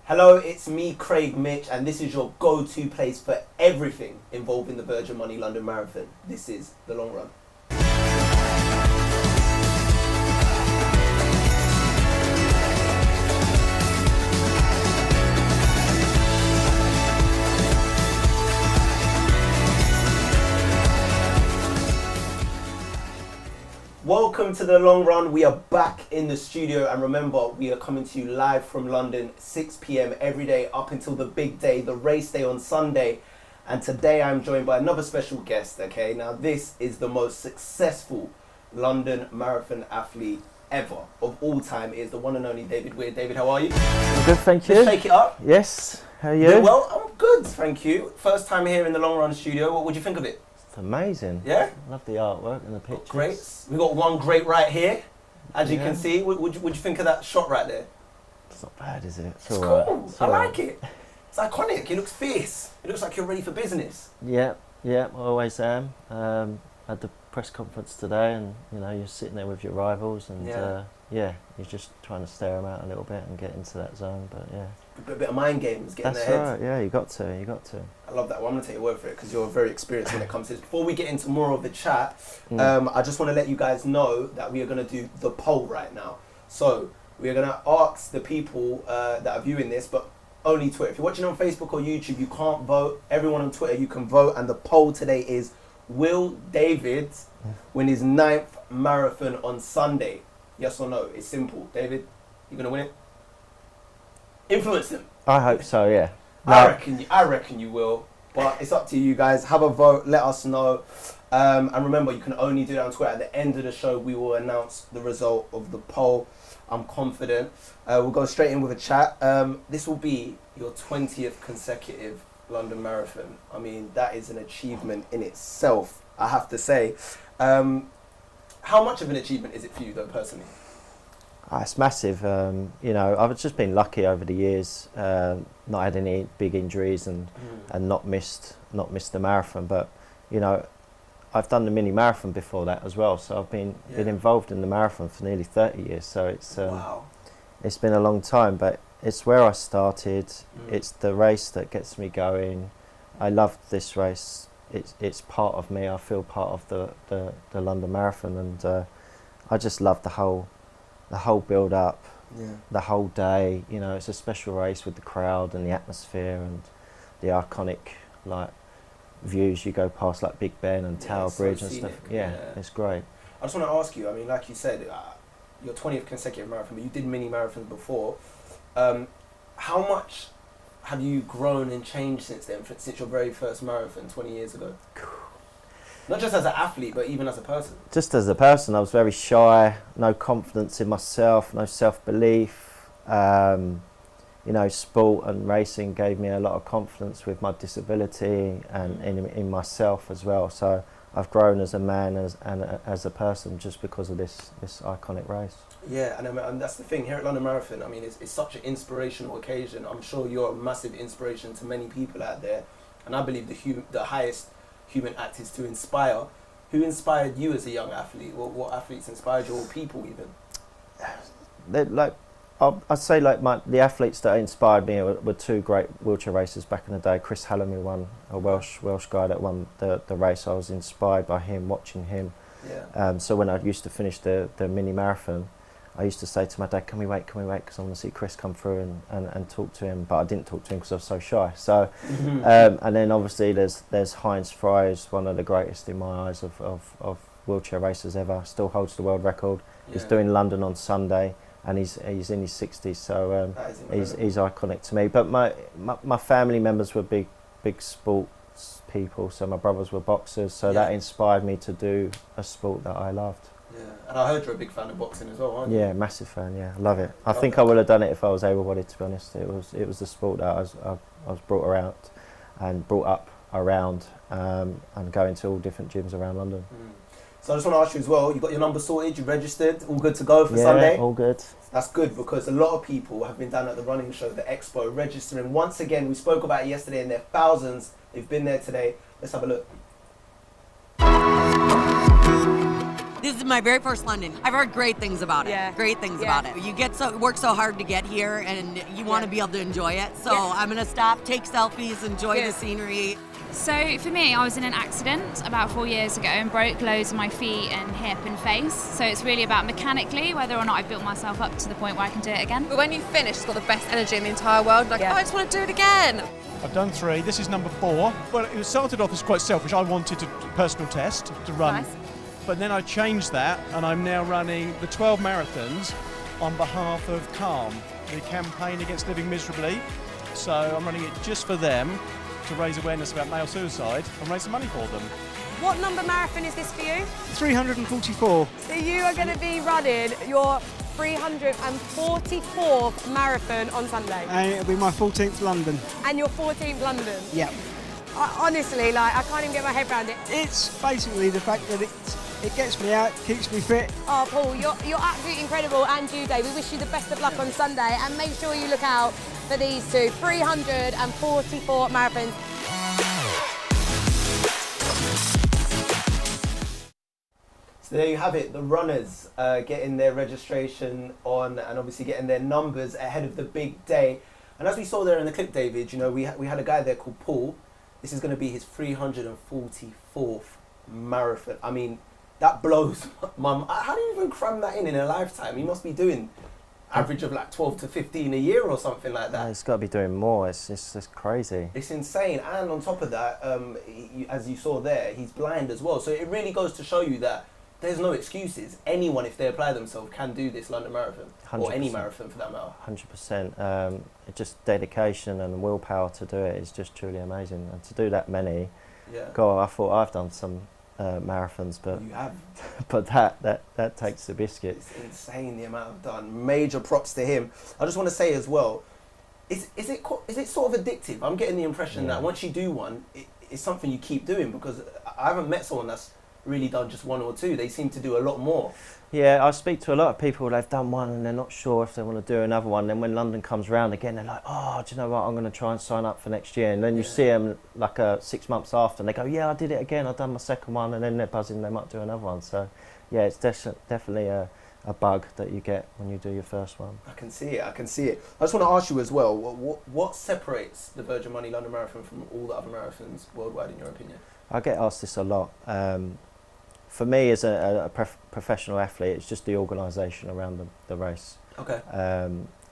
Hello, it's me, Craig Mitch, and this is your go-to place for everything involving the Virgin Money London Marathon. This is The Long Run. Welcome to The Long Run. We are back in the studio, and remember, we are coming to you live from London, 6 p.m. every day up until the big day, the race day on Sunday. And today I'm joined by another special guest, okay? Now this is the most successful London Marathon athlete ever of all time. It is the one and only David Weir. David, how are you? I'm good, thank you. Just shake it up. Yes, how are you? Yeah, well, I'm good, thank you. First time here in the Long Run studio. What would you think of it? It's amazing. Yeah? Love the artwork and the pictures. Great. We got one great right here, as you can see. What'd you think of that shot right there? It's not bad, is it? It's cool. I like it. It's iconic. It looks fierce. It looks like you're ready for business. Yeah, I always am. Had the press conference today, and you're sitting there with your rivals, and you're just trying to stare them out a little bit and get into that zone. But yeah, a bit of mind games, getting that's their heads. right. Yeah, you got to. I love that. Well, I'm gonna take your word for it because you're very experienced when it comes to this. Before we get into more of the chat, I just want to let you guys know that we are gonna do the poll right now. So we are gonna ask the people that are viewing this, but only Twitter. If you're watching on Facebook or YouTube, you can't vote. Everyone on Twitter, you can vote. And the poll today is: will David win his 9th marathon on Sunday? Yes or no? It's simple. David, you gonna win it? Influence him. I hope so. Yeah. No. I reckon you will. But it's up to you guys. Have a vote. Let us know. And remember, you can only do that on Twitter. At the end of the show, we will announce the result of the poll. I'm confident. We'll go straight in with a chat. This will be your 20th consecutive London Marathon. I mean, that is an achievement in itself, I have to say. How much of an achievement is it for you, though, personally? It's massive. I've just been lucky over the years, not had any big injuries and not missed the marathon. But I've done the mini marathon before that as well, so I've been involved in the marathon for nearly 30 years. So it's been a long time, but it's where I started. It's the race that gets me going. I love this race. It's part of me. I feel part of the London Marathon, and I just love the whole build up, the whole day. It's a special race with the crowd and the atmosphere and the iconic views. You go past Big Ben and Tower Bridge and stuff. Yeah, it's great. I just want to ask you, I mean, like you said, your 20th consecutive marathon, but you did mini marathons before. How much have you grown and changed since then, since your very first marathon 20 years ago? Not just as an athlete, but even as a person. Just as a person, I was very shy, no confidence in myself, no self-belief. Sport and racing gave me a lot of confidence with my disability and in myself as well. So I've grown as a man and as a person just because of this iconic race. Yeah, and that's the thing here at London Marathon. I mean, it's such an inspirational occasion. I'm sure you're a massive inspiration to many people out there, and I believe the highest human act is to inspire. Who inspired you as a young athlete? What athletes inspired you, or people even? I'd say the athletes that inspired me were two great wheelchair racers back in the day. Chris Hallam, who won, a Welsh guy that won the race. I was inspired by him, watching him. Yeah. So when I used to finish the mini marathon, I used to say to my dad, can we wait, because I want to see Chris come through and talk to him. But I didn't talk to him because I was so shy. So, and then obviously there's Heinz Frey, who's one of the greatest in my eyes of wheelchair racers ever. Still holds the world record. Yeah. He's doing London on Sunday, and he's in his 60s. So he's iconic to me. But my family members were big sports people. So my brothers were boxers. So that inspired me to do a sport that I loved. Yeah, and I heard you're a big fan of boxing as well, aren't you? Yeah, massive fan. Yeah, love it. I think I would have done it if I was able-bodied. To be honest, it was the sport that I was brought up around, and going to all different gyms around London. So I just want to ask you as well. You got your number sorted. You registered. All good to go for Sunday. Yeah, all good. That's good because a lot of people have been down at the running show, the Expo, registering. Once again, we spoke about it yesterday, and there are thousands. They've been there today. Let's have a look. This is my very first London. I've heard great things about it. Yeah. Great things Yeah. about it. You work so hard to get here, and you want to be able to enjoy it. So I'm gonna stop, take selfies, enjoy the scenery. So for me, I was in an accident about 4 years ago and broke loads of my feet and hip and face. So it's really about mechanically whether or not I've built myself up to the point where I can do it again. But when you finish, it's got the best energy in the entire world. Like, oh, I just want to do it again. I've done 3. This is number 4. Well, it started off as quite selfish. I wanted a personal test to run. Nice. But then I changed that, and I'm now running the 12 marathons on behalf of CALM, the campaign against living miserably. So I'm running it just for them to raise awareness about male suicide and raise some money for them. What number marathon is this for you? 344. So you are going to be running your 344th marathon on Sunday. And it'll be my 14th London. And your 14th London. Yeah. Honestly, like, I can't even get my head around it. It's basically the fact that it gets me out, keeps me fit. Oh, Paul, you're absolutely incredible, and you, Dave. We wish you the best of luck on Sunday, and make sure you look out for these two 344 marathons. So there you have it, the runners getting their registration on and obviously getting their numbers ahead of the big day. And as we saw there in the clip, David, you know, we had a guy there called Paul. This is going to be his 344th marathon. I mean, that blows my mind. How do you even cram that in a lifetime? He must be doing average of like 12 to 15 a year or something like that. He's got to be doing more. It's crazy. It's insane. And on top of that, as you saw there, he's blind as well. So it really goes to show you that there's no excuses. Anyone, if they apply themselves, can do this London Marathon. 100%. Or any marathon for that matter. 100%. Just dedication and willpower to do it is just truly amazing. And to do that many, Yeah. God, I thought I've done some marathons, but You have. but that takes the biscuit. It's insane the amount I've done. Major props to him. I just want to say as well, is it sort of addictive? I'm getting the impression that once you do one, it's something you keep doing, because I haven't met someone that's really done just one or two. They seem to do a lot more. Yeah, I speak to a lot of people, they've done one and they're not sure if they want to do another one. Then when London comes around again, they're like, oh, do you know what, I'm going to try and sign up for next year. And then you see them like 6 months after and they go, yeah, I did it again, I've done my second one, and then they're buzzing, they might do another one. So yeah, it's definitely a bug that you get when you do your first one. I can see it. I just want to ask you as well, what separates the Virgin Money London Marathon from all the other marathons worldwide, in your opinion? I get asked this a lot. For me, as a professional athlete, it's just the organisation around the race. Okay.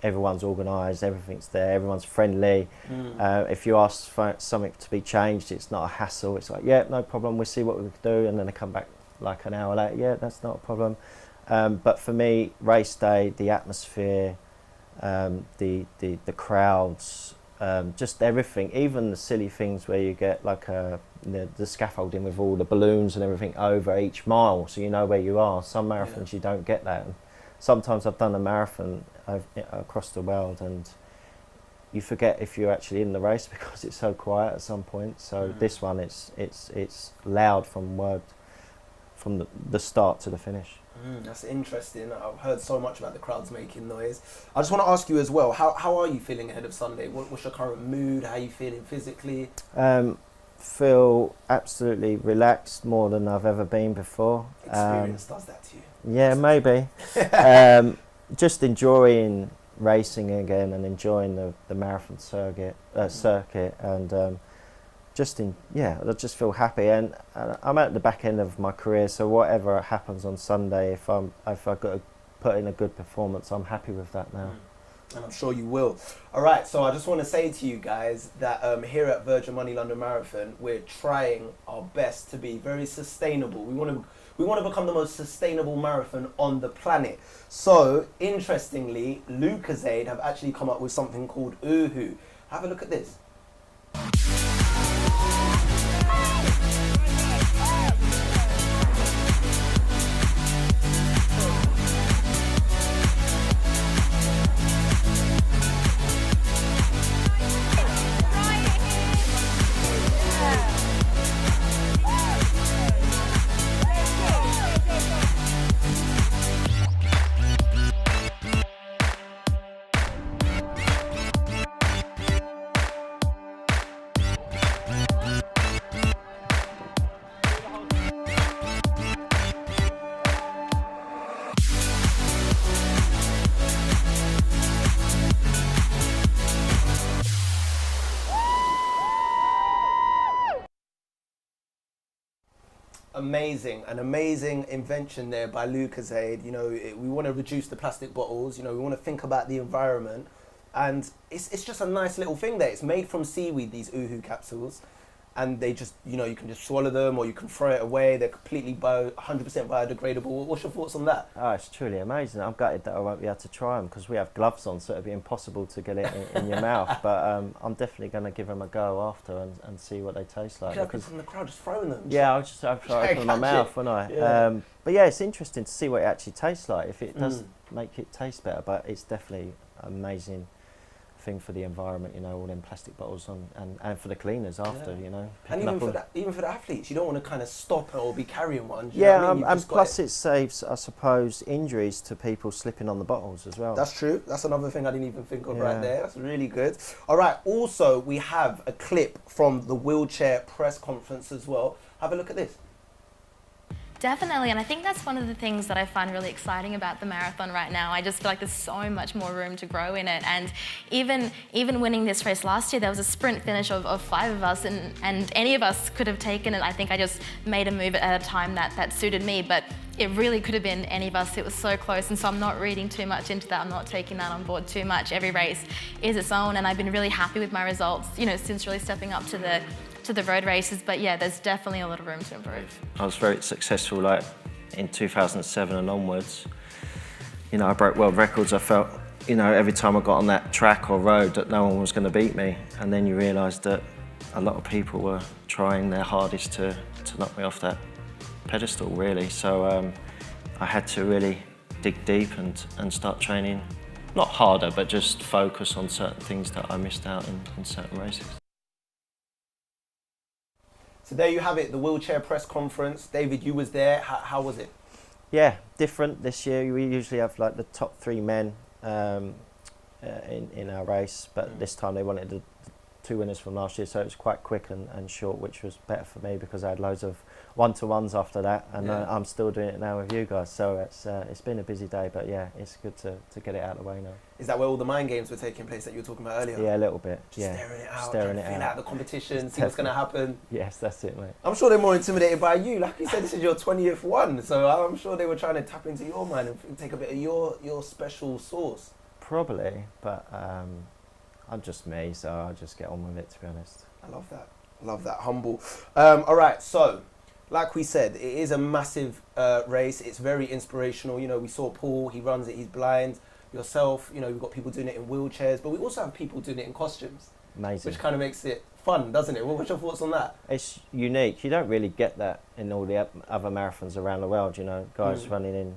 Everyone's organised, everything's there, everyone's friendly. If you ask for something to be changed, it's not a hassle. It's like, yeah, no problem, we'll see what we can do, and then they come back like an hour later, yeah, that's not a problem. But for me, race day, the atmosphere, the crowds, just everything, even the silly things where you get like the scaffolding with all the balloons and everything over each mile, so you know where you are. Some marathons you don't get that. And sometimes I've done a marathon across the world and you forget if you're actually in the race because it's so quiet at some point. So this one, it's loud from the start to the finish. That's interesting. I've heard so much about the crowds making noise. I just want to ask you as well, how are you feeling ahead of Sunday? What's your current mood? How are you feeling physically? Feel absolutely relaxed, more than I've ever been before. Experience does that to you. Yeah, maybe. Just enjoying racing again and enjoying the marathon circuit, and I just feel happy, and I'm at the back end of my career, so whatever happens on Sunday, if I've got to put in a good performance, I'm happy with that now. And I'm sure you will. All right, so I just want to say to you guys that here at Virgin Money London Marathon, we're trying our best to be very sustainable. We want to become the most sustainable marathon on the planet. So, interestingly, Lucozade have actually come up with something called Uhu. Have a look at this. amazing. An amazing invention there by Lucozade. You know, we want to reduce the plastic bottles. You know, we want to think about the environment. And it's just a nice little thing there. It's made from seaweed, these Uhu capsules. And they just, you know, you can just swallow them or you can throw it away. They're completely 100% biodegradable. What's your thoughts on that? Oh, it's truly amazing. I'm gutted that I won't be able to try them because we have gloves on, so it'd be impossible to get it in your mouth. But I'm definitely going to give them a go after and see what they taste like. You could have people from the crowd just throwing them. Yeah, I'll try to open my mouth, won't I? Yeah. But yeah, it's interesting to see what it actually tastes like. If it does make it taste better, but it's definitely amazing thing for the environment, you know, all them plastic bottles on, and for the cleaners after, you know. And even for the athletes, you don't want to kind of stop or be carrying one. And plus it saves, I suppose, injuries to people slipping on the bottles as well. That's true. That's another thing I didn't even think of right there. That's really good. All right. Also, we have a clip from the wheelchair press conference as well. Have a look at this. Definitely, and I think that's one of the things that I find really exciting about the marathon right now. I just feel like there's so much more room to grow in it, and even winning this race last year, there was a sprint finish of 5 of us, and any of us could have taken it. I think I just made a move at a time that suited me, but it really could have been any of us. It was so close, and so I'm not reading too much into that. I'm not taking that on board too much. Every race is its own, and I've been really happy with my results, you know, since really stepping up to the road races, but yeah, there's definitely a lot of room to improve. I was very successful, like in 2007 and onwards. You know, I broke world records. I felt, you know, every time I got on that track or road that no one was going to beat me. And then you realise that a lot of people were trying their hardest to knock me off that pedestal, really. So I had to really dig deep and start training, not harder, but just focus on certain things that I missed out in certain races. So there you have it, the wheelchair press conference. David, you was there. How was it? Yeah, different this year. We usually have like the top 3 men in our race, but this time they wanted the 2 winners from last year, so it was quite quick and short, which was better for me because I had loads of one-to-ones after that, and I'm still doing it now with you guys. So it's been a busy day, but yeah, it's good to get it out of the way now. Is that where all the mind games were taking place that you were talking about earlier? Yeah, a little bit. Just staring it out, the competition, see what's going to happen. Yes, that's it, mate. I'm sure they're more intimidated by you. Like you said, this is your 20th one, so I'm sure they were trying to tap into your mind and take a bit of your special sauce. Probably, but I'm just me, so I'll just get on with it, to be honest. I love that. Humble. All right, so like we said, it is a massive race. It's very inspirational. You know, we saw Paul, he runs it, he's blind. Yourself, you know, we've got people doing it in wheelchairs, but we also have people doing it in costumes. Amazing. Which kind of makes it fun, doesn't it? What's your thoughts on that? It's unique. You don't really get that in all the other marathons around the world, you know, guys running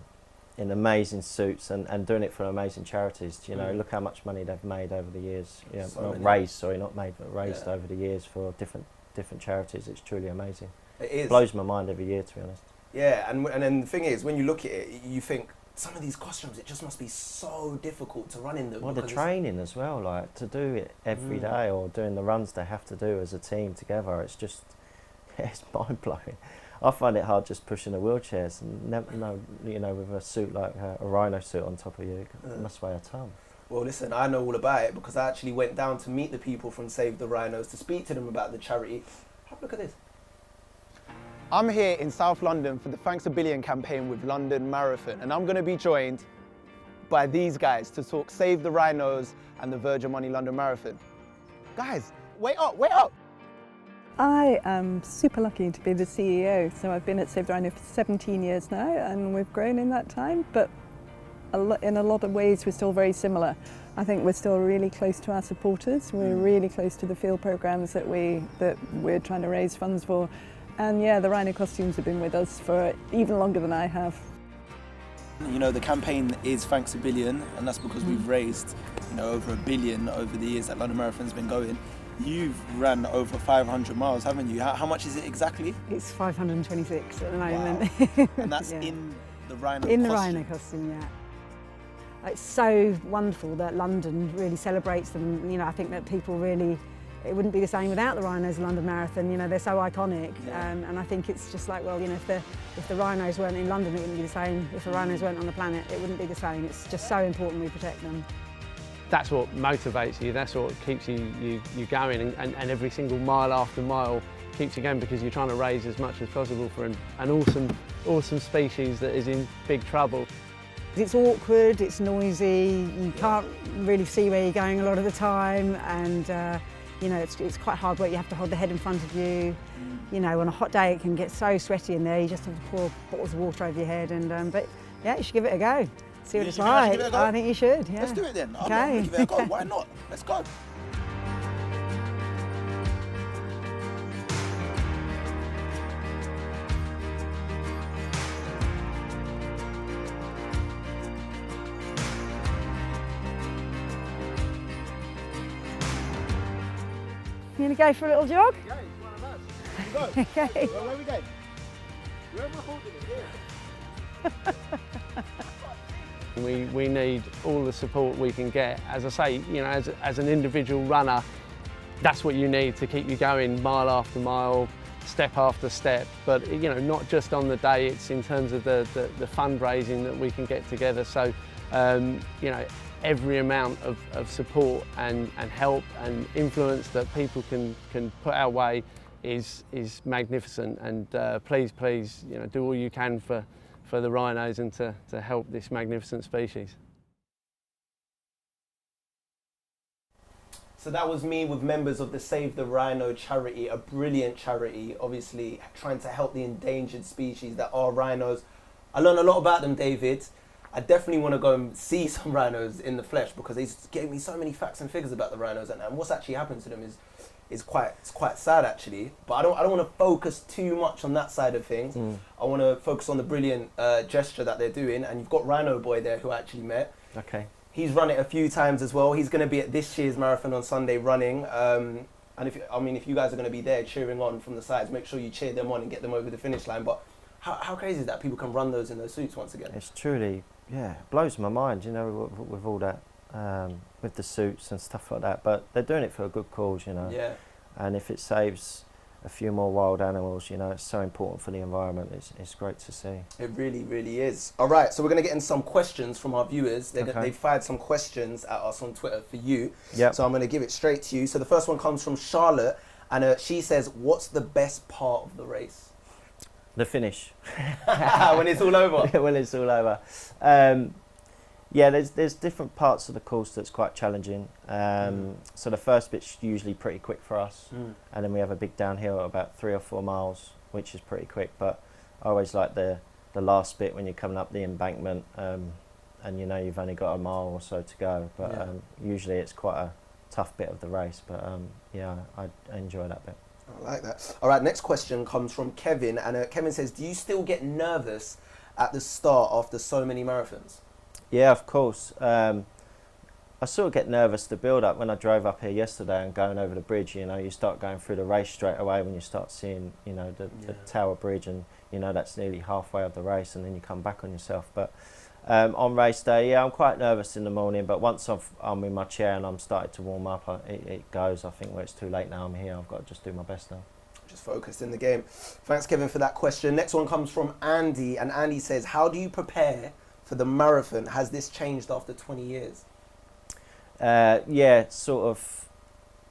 in amazing suits and doing it for amazing charities. You know, look how much money they've made over the years. You know, raised over the years for different charities. It's truly amazing. It is. Blows my mind every year, to be honest. Yeah, and then the thing is, when you look at it, you think some of these costumes, it just must be so difficult to run in them. Well, the training as well, like to do it every day or doing the runs they have to do as a team together. It's just, it's mind blowing. I find it hard just pushing the wheelchairs and you know, with a suit like a rhino suit on top of you, it must weigh a ton. Well, listen, I know all about it because I actually went down to meet the people from Save the Rhinos to speak to them about the charity. Have a look at this. I'm here in South London for the Thanks a Billion campaign with London Marathon, and I'm going to be joined by these guys to talk Save the Rhinos and the Virgin Money London Marathon. Guys, wait up! I am super lucky to be the CEO, so I've been at Save the Rhino for 17 years now, and we've grown in that time, but in a lot of ways we're still very similar. I think we're still really close to our supporters, we're really close to the field programmes that we're trying to raise funds for. And yeah, the rhino costumes have been with us for even longer than I have. You know, the campaign is Thanks a Billion, and that's because we've raised, you know, over $1 billion over the years that London Marathon's been going. You've ran over 500 miles, haven't you? How much is it exactly? It's 526 at the moment. Wow. And that's in the rhino costume? In the rhino costume, yeah. It's so wonderful that London really celebrates them. You know, I think that people really, it wouldn't be the same without the Rhinos London Marathon. You know, they're so iconic, and I think it's just like, well, you know, if the Rhinos weren't in London, it wouldn't be the same. If the Rhinos weren't on the planet, it wouldn't be the same. It's just so important we protect them. That's what motivates you. That's what keeps you going, and every single mile after mile, keeps you going, because you're trying to raise as much as possible for an awesome species that is in big trouble. It's awkward, it's noisy, you can't really see where you're going a lot of the time, and you know, it's quite hard work. You have to hold the head in front of you. You know, on a hot day it can get so sweaty in there, you just have to pour bottles of water over your head, and but yeah, you should give it a go. See what it's like. I think you should, yeah. Let's do it then. Okay. I'm give it a go. Why not? Let's go. You gonna go for a little jog? Yeah, it's one of us. You go. Okay. Where are we going? Where am I holding it? Here. We need all the support we can get. As I say, you know, as an individual runner, that's what you need to keep you going mile after mile, step after step. But you know, not just on the day, it's in terms of the fundraising that we can get together. So, you know, every amount of support and help and influence that people can put our way is magnificent. And please, you know, do all you can for the rhinos and to help this magnificent species. So that was me with members of the Save the Rhino charity, a brilliant charity, obviously trying to help the endangered species that are rhinos. I learned a lot about them, David. I definitely want to go and see some rhinos in the flesh, because they gave me so many facts and figures about the rhinos, and what's actually happened to them is quite sad actually. But I don't want to focus too much on that side of things. I want to focus on the brilliant gesture that they're doing, and you've got Rhino Boy there who I actually met. Okay. He's run it a few times as well. He's going to be at this year's marathon on Sunday running. And if you guys are going to be there cheering on from the sides, make sure you cheer them on and get them over the finish line. But how crazy is that people can run those in those suits once again? It's truly, yeah, it blows my mind, you know, with all that, with the suits and stuff like that. But they're doing it for a good cause, you know. Yeah. And if it saves a few more wild animals, you know, it's so important for the environment. It's great to see. It really, really is. All right, so we're going to get in some questions from our viewers. They've fired some questions at us on Twitter for you. Yep. So I'm going to give it straight to you. So the first one comes from Charlotte, and she says, what's the best part of the race? The finish. When it's all over? When it's all over. Yeah, there's different parts of the course that's quite challenging. So the first bit's usually pretty quick for us, and then we have a big downhill at about 3 or 4 miles, which is pretty quick. But I always like the last bit when you're coming up the embankment, and you know you've only got a mile or so to go. But usually it's quite a tough bit of the race. But yeah, I enjoy that bit. I like that. All right, next question comes from Kevin, and Kevin says, do you still get nervous at the start after so many marathons? Yeah, of course. I sort of get nervous to build up. When I drove up here yesterday and going over the bridge, you know, you start going through the race straight away when you start seeing, you know, the Tower Bridge, and you know that's nearly halfway of the race, and then you come back on yourself. But on race day, yeah, I'm quite nervous in the morning, but once I'm in my chair and I'm starting to warm up, it goes. I think, well, it's too late now, I'm here, I've got to just do my best now. Just focused in the game. Thanks, Kevin, for that question. Next one comes from Andy, and Andy says, how do you prepare for the marathon? Has this changed after 20 years? Yeah, sort of.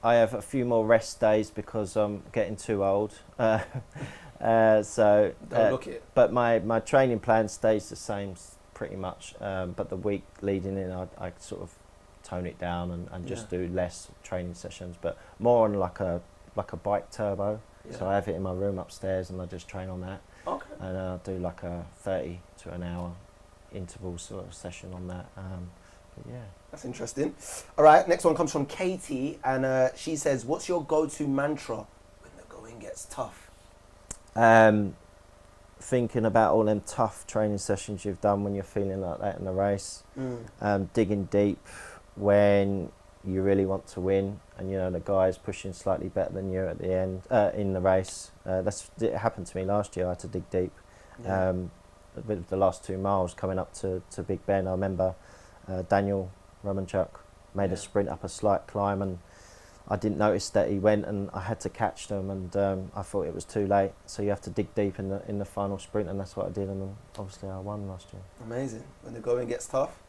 I have a few more rest days because I'm getting too old. So don't look it. But my training plan stays the same pretty much. But the week leading in, I sort of tone it down and just do less training sessions, but more on like a bike turbo. Yeah. So I have it in my room upstairs, and I just train on that. Okay. And I'll do like a 30 to an hour interval sort of session on that. But yeah. That's interesting. All right, next one comes from Katie, and she says, what's your go-to mantra when the going gets tough? Thinking about all them tough training sessions you've done when you're feeling like that in the race. Digging deep when you really want to win, and you know the guy's pushing slightly better than you at the end in the race. It happened to me last year. I had to dig deep. With the last 2 miles coming up to Big Ben, I remember Daniel Romanchuk made a sprint up a slight climb, and I didn't notice that he went, and I had to catch them, and I thought it was too late. So you have to dig deep in the final sprint, and that's what I did, and obviously I won last year. Amazing. When the going gets tough,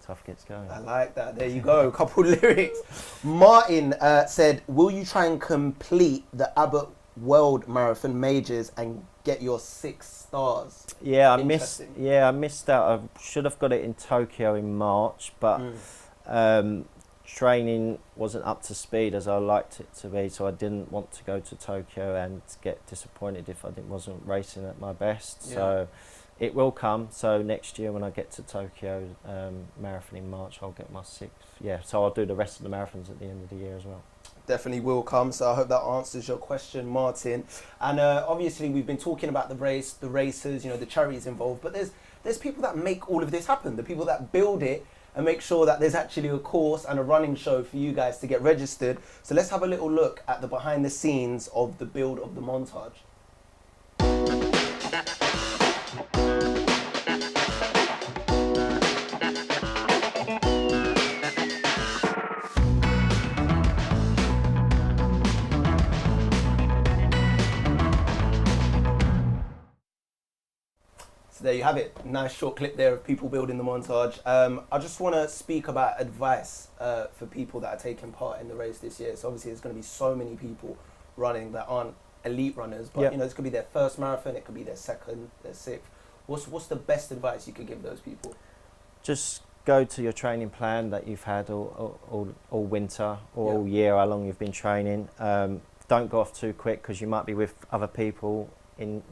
tough gets going. I like that. There you go. A couple lyrics. Martin said, will you try and complete the Abbott World Marathon Majors and get your 6 stars. Yeah, I missed out. I should have got it in Tokyo in March, but training wasn't up to speed as I liked it to be, so I didn't want to go to Tokyo and get disappointed if I wasn't racing at my best. Yeah. So it will come. So next year when I get to Tokyo Marathon in March, I'll get my 6th. Yeah, so I'll do the rest of the marathons at the end of the year as well. Definitely will come, so I hope that answers your question, Martin. And obviously we've been talking about the race, the racers, you know, the charities involved, but there's people that make all of this happen, the people that build it and make sure that there's actually a course and a running show for you guys to get registered. So let's have a little look at the behind the scenes of the build of the montage. So there you have it. Nice short clip there of people building the montage. I just want to speak about advice for people that are taking part in the race this year. So obviously there's going to be so many people running that aren't elite runners, but you know, this could be their first marathon, it could be their second, their 6th. What's the best advice you could give those people? Just go to your training plan that you've had all winter or all year, how long you've been training. Don't go off too quick because you might be with other people in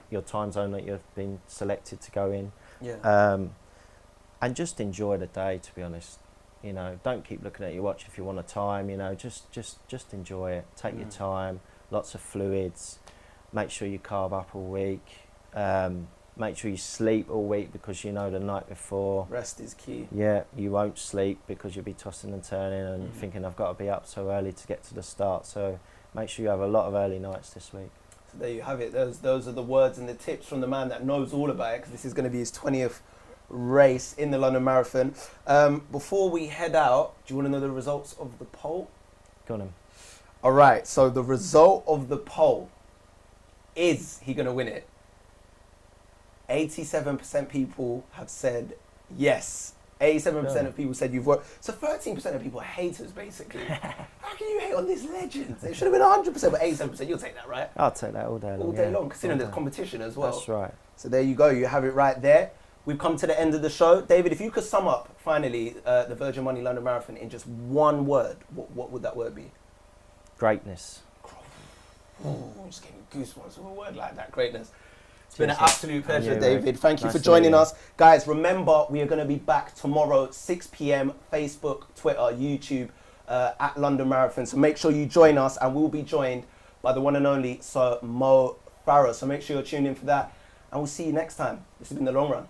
your time zone that you've been selected to go in. And just enjoy the day, to be honest. You know, don't keep looking at your watch if you want a time, you know, just enjoy it. Take your time, lots of fluids, make sure you carb up all week, make sure you sleep all week because you know the night before. Rest is key. Yeah, you won't sleep because you'll be tossing and turning and thinking I've got to be up so early to get to the start. So make sure you have a lot of early nights this week. So there you have it. Those are the words and the tips from the man that knows all about it, because this is going to be his 20th race in the London Marathon. Before we head out, do you want to know the results of the poll? Go on then. All right, so the result of the poll, is he going to win it? 87% people have said yes. 87% of people said you've worked. So 13% of people are haters, basically. How can you hate on this legend? It should have been 100%, but 87%, you'll take that, right? I'll take that all day long. All day long, considering there's competition as well. That's right. So there you go, you have it right there. We've come to the end of the show. David, if you could sum up, finally, the Virgin Money London Marathon in just one word, what would that word be? Greatness. Oh, I'm just getting goosebumps with a word like that, greatness. It's been an absolute pleasure, you, David. Thank you nice for joining you. us. Guys, remember, we are going to be back tomorrow, 6 p.m, Facebook, Twitter, YouTube, at London Marathon. So make sure you join us, and we'll be joined by the one and only Sir Mo Farah. So make sure you're tuned in for that, and we'll see you next time. This has been The Long Run.